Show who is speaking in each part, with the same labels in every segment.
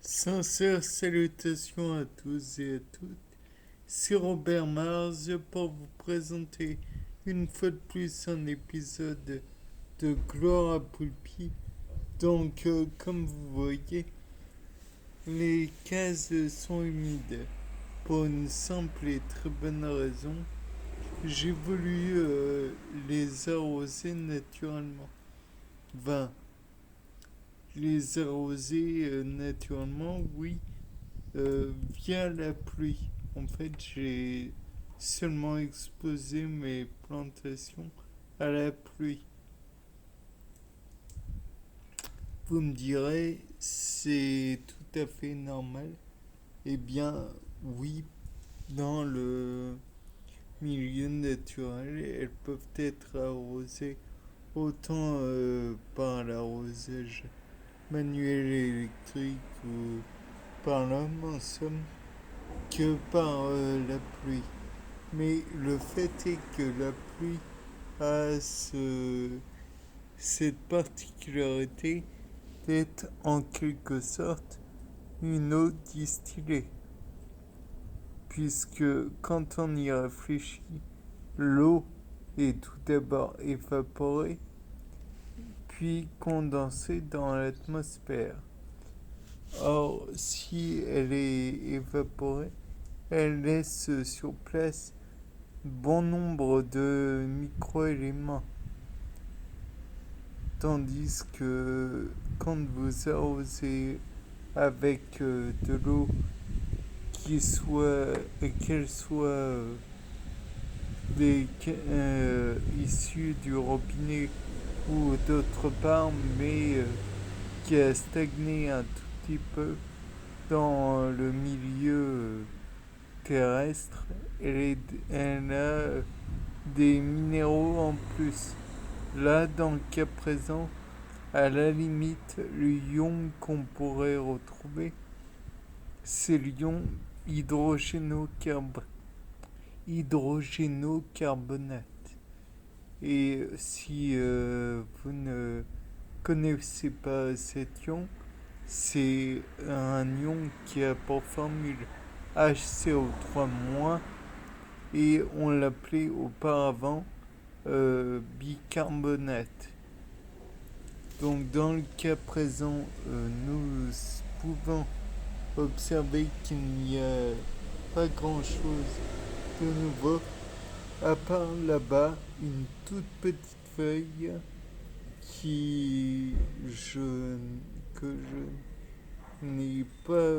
Speaker 1: Sincères salutations à tous et à toutes. C'est Robert Mars pour vous présenter une fois de plus un épisode de Gloire à Poulpi. Donc, comme vous voyez, les cases sont humides pour une simple et très bonne raison. J'ai voulu les arroser naturellement. Enfin, les arroser naturellement, oui, via la pluie. En fait, j'ai seulement exposé mes plantations à la pluie. Vous me direz, c'est tout à fait normal. Eh bien, oui, dans le milieu naturel, elles peuvent être arrosées autant par l'arrosage manuel et électrique ou par l'homme en somme que par la pluie. Mais le fait est que la pluie a cette particularité d'être en quelque sorte une eau distillée. Puisque quand on y réfléchit, l'eau est tout d'abord évaporée, puis condensée dans l'atmosphère. Or, si elle est évaporée, elle laisse sur place bon nombre de micro-éléments. Tandis que quand vous arrosez avec de l'eau qu'elle soit issue du robinet ou d'autre part, mais qui a stagné un tout petit peu dans le milieu terrestre, elle a des minéraux en plus. Là, dans le cas présent, à la limite, l'ion qu'on pourrait retrouver, c'est l'ion hydrogénocarbonate. Et si vous ne connaissez pas cet ion, c'est un ion qui a pour formule HCO3- et on l'appelait auparavant bicarbonate. Donc dans le cas présent, nous pouvons observer qu'il n'y a pas grand-chose de nouveau, à part là-bas une toute petite feuille qui je, que je n'ai pas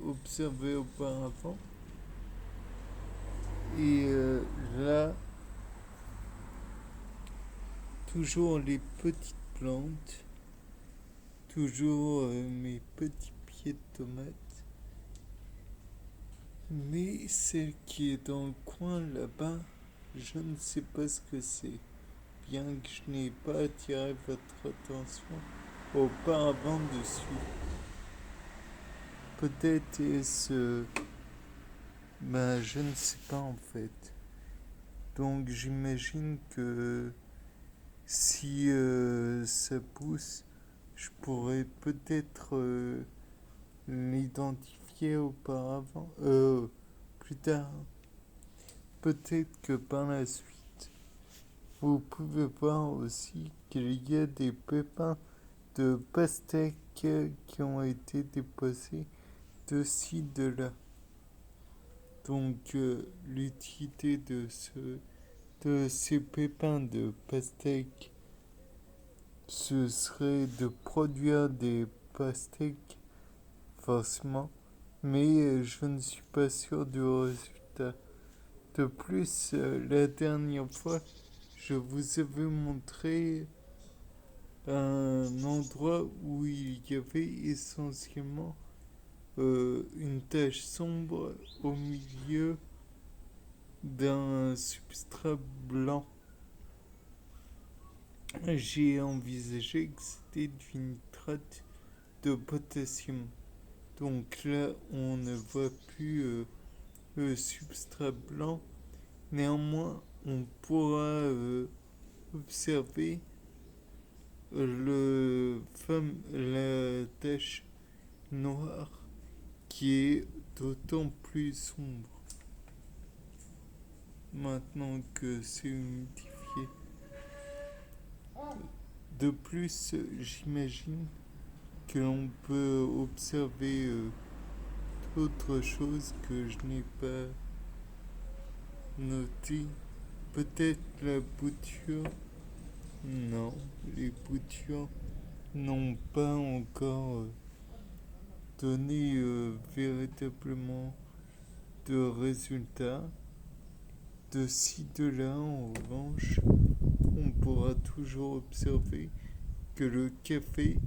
Speaker 1: observée auparavant. Et là, toujours les petites plantes, toujours mes petits pieds de tomates. Mais celle qui est dans le coin là-bas, je ne sais pas ce que c'est, bien que je n'ai pas attiré votre attention auparavant dessus. Peut-être est-ce... Ben, je ne sais pas en fait. Donc j'imagine que si ça pousse, je pourrais peut-être l'identifier auparavant, plus tard. Peut-être que par la suite, vous pouvez voir aussi qu'il y a des pépins de pastèques qui ont été déposés de ci, de là. Donc l'utilité de ces pépins de pastèques, ce serait de produire des pastèques, forcément, mais je ne suis pas sûr du résultat. De plus, la dernière fois, je vous avais montré un endroit où il y avait essentiellement une tache sombre au milieu d'un substrat blanc. J'ai envisagé que c'était du nitrate de potassium. Donc là, on ne voit plus le substrat blanc. Néanmoins, on pourra observer la tache noire qui est d'autant plus sombre maintenant que c'est humidifié. De plus, j'imagine que l'on peut observer d'autres choses que je n'ai pas notées. Peut-être la bouture. Non, les boutures n'ont pas encore donné véritablement de résultats. De ci, de là, en revanche, on pourra toujours observer que le café,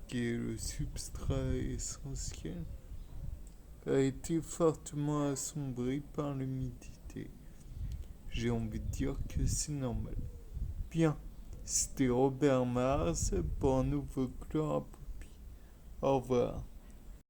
Speaker 1: qui est le substrat essentiel, a été fortement assombri par l'humidité. J'ai envie de dire que c'est normal. Bien, c'était Robert Mars pour un nouveau Gloire à Poppy. Au revoir.